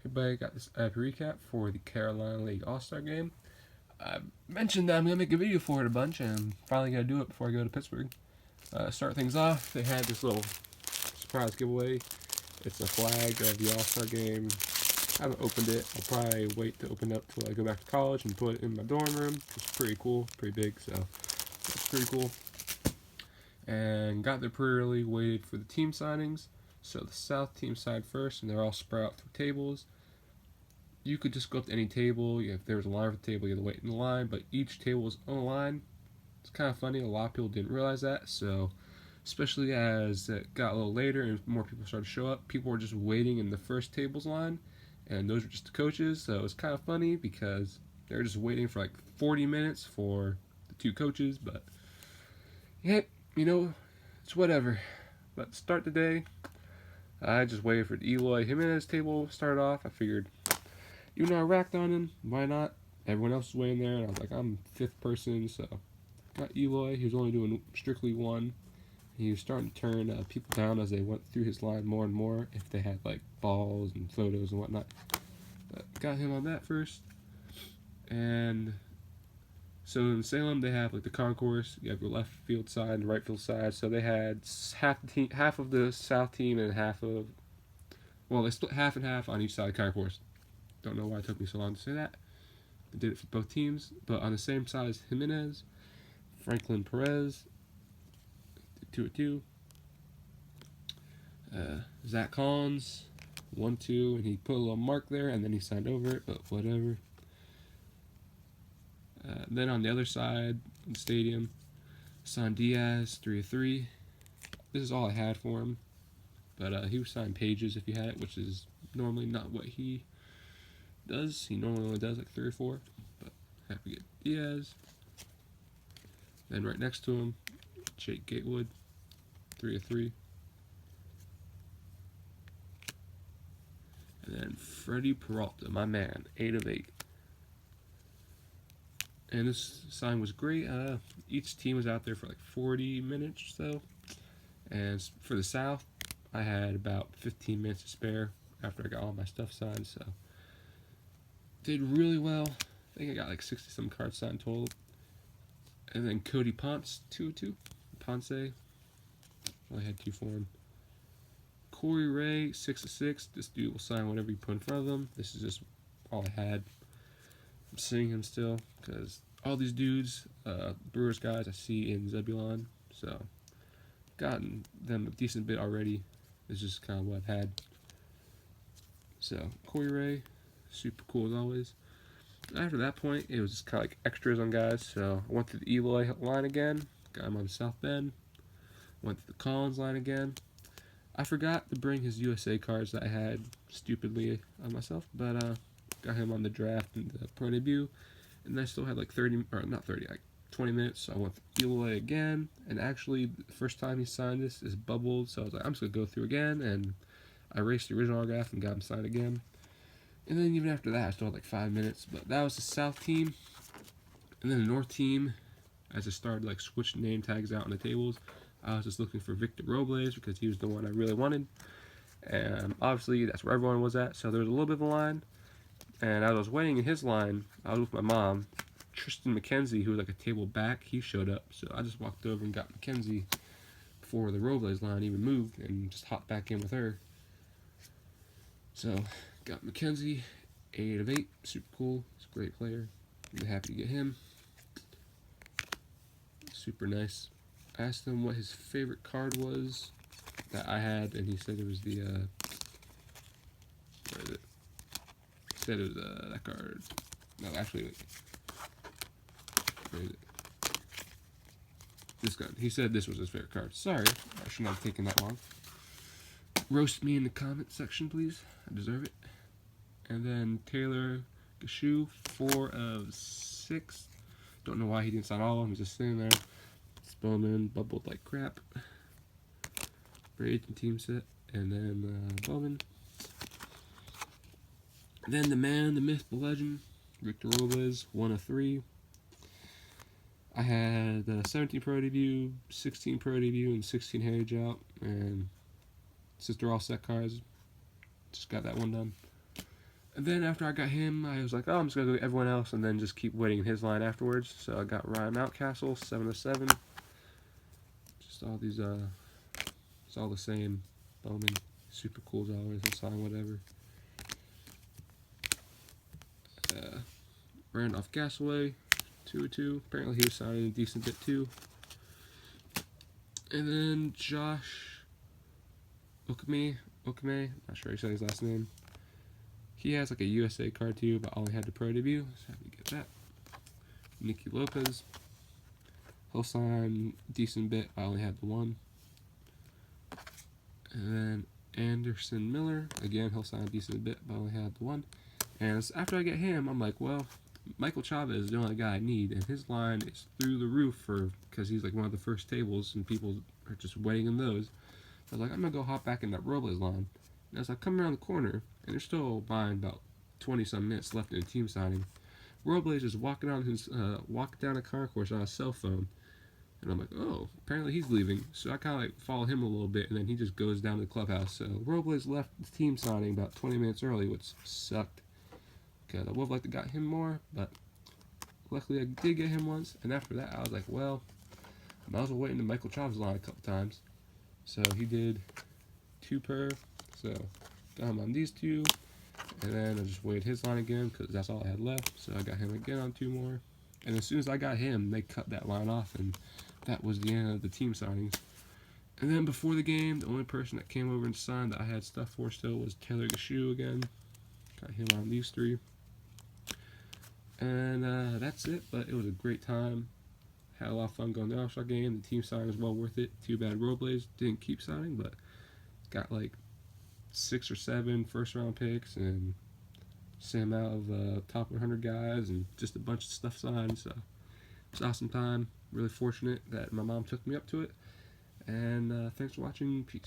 Everybody got this recap for the Carolina League All-Star game. I mentioned that I'm going to make a video for it a bunch, and I'm finally going to do it before I go to Pittsburgh. Start things off, they had this little surprise giveaway. It's a flag of the All-Star game. I haven't opened it. I'll probably wait to open it up till I go back to college and put it in my dorm room. It's pretty cool, pretty big, so it's pretty cool. And got there pretty early, waited for the team signings. So the South team signed first, and they're all spread out through tables. You could just go up to any table. If there was a line for the table, you had to wait in the line, but each table was on a line. It's kind of funny. A lot of people didn't realize that, so especially as it got a little later and more people started to show up, people were just waiting in the first table's line, and those were just the coaches, so it's kind of funny because they were just waiting for like 40 minutes for the two coaches, but yeah, it's whatever. But to start the day, I just waited for the Eloy Jimenez table started off. I figured, even though I racked on him, why not? Everyone else was waiting there, and I was like, I'm fifth person, so got Eloy. He was only doing strictly one. He was starting to turn people down as they went through his line more and more if they had like balls and photos and whatnot. But got him on that first. And so in Salem they have like the concourse. You have the left field side and the right field side. So they had half of the South team and they split half and half on each side of the concourse. Don't know why it took me so long to say that. They did it for both teams, but on the same side as Jimenez, Franklin Perez, 2-2. Zach Collins, 1-2, and he put a little mark there, and then he signed over it, but whatever. Then on the other side, in the stadium, signed Diaz, 3-3. This is all I had for him, but he was signing pages if he had it, which is normally not what he does. He normally only does like 3 or 4, but happy to get Diaz. Then right next to him, Jake Gatewood, 3-3. And then Freddie Peralta, my man, 8-8. And this sign was great. Each team was out there for like 40 minutes or so. And for the South, I had about 15 minutes to spare after I got all my stuff signed. So did really well. I think I got like 60 some cards signed total. And then Cody Ponce, 2-2. Ponce, I had 2 for him. Corey Ray, 6-6. This dude will sign whatever you put in front of him. This is just all I had. I'm seeing him still because all these dudes, Brewers guys, I see in Zebulon. So gotten them a decent bit already. It's just kind of what I've had. So Corey Ray, super cool as always. After that point, it was just kind of like extras on guys. So I went to the Eloy line again. Got him on the South Bend. Went to the Collins line again. I forgot to bring his USA cards that I had stupidly on myself, but got him on the draft and the pro debut, and I still had like 30, or not 30, like 20 minutes, so I went to Eloy again, and actually the first time he signed this is bubbled, so I was like, I'm just going to go through again, and I erased the original autograph and got him signed again. And then even after that, I still had like 5 minutes, but that was the South team. And then the North team, as I started like switching name tags out on the tables, I was just looking for Victor Robles because he was the one I really wanted. And obviously that's where everyone was at, so there was a little bit of a line. And as I was waiting in his line, I was with my mom. Tristan McKenzie, who was like a table back, he showed up. So I just walked over and got McKenzie before the Robles line even moved and just hopped back in with her. So got McKenzie, 8-8, super cool. He's a great player. I'm happy to get him. Super nice. I asked him what his favorite card was that I had, and he said it was the, where is it? He said it was that card. No, actually, wait. Where is it? This card. He said this was his favorite card. Sorry, I should not have taken that long. Roast me in the comment section, please. I deserve it. And then Taylor Gashu, 4-6. Don't know why he didn't sign all of them. He's just sitting there. Spellman bubbled like crap. Braid and team set. And then Bowman. Then the man, the myth, the legend, Victor Robles, 1-3. I had 17 pro debut, 16 pro debut, and 16 heritage out. And since they're all set cards, just got that one done. And then after I got him, I was like, oh, I'm just going to go get everyone else and then just keep waiting in his line afterwards. So I got Ryan Mountcastle, 707. Just all these, it's all the same. Bowman, super cool as always. I'll sign whatever. Randolph Gasaway, 202. Apparently he was signing a decent bit too. And then Josh Okame, not sure how you say his last name. He has like a USA card too, but I only had the pro debut, so happy to get that. Nicky Lopez, he'll sign decent bit, I only had the one. And then Anderson Miller, again, he'll sign a decent bit, but I only had the one. And after I get him, I'm like, well, Michael Chavez is the only guy I need, and his line is through the roof because he's like one of the first tables, and people are just waiting in those. So I was like, I'm gonna go hop back in that Robles line. And as I come around the corner, and there's still about 20-some minutes left in the team signing, Robles is walking down a concourse on his cell phone, and I'm like, oh, apparently he's leaving. So I kind of like follow him a little bit, and then he just goes down to the clubhouse. So Robles left the team signing about 20 minutes early, which sucked. Because I would have liked to got him more, but luckily I did get him once. And after that, I was like, well, I might as well wait in the Michael Chavez line a couple times. So he did 2 per. So got him on these 2, and then I just waited his line again because that's all I had left. So I got him again on 2 more. And as soon as I got him, they cut that line off, and that was the end of the team signings. And then before the game, the only person that came over and signed that I had stuff for still was Taylor Gashu again. Got him on these 3. And that's it, but it was a great time. Had a lot of fun going to the All-Star game. The team signing was well worth it. Too bad Robles didn't keep signing, but got like 6 or 7 first-round picks and same amount of top 100 guys and just a bunch of stuff signed. So it's an awesome time. Really fortunate that my mom took me up to it. And thanks for watching. Peace.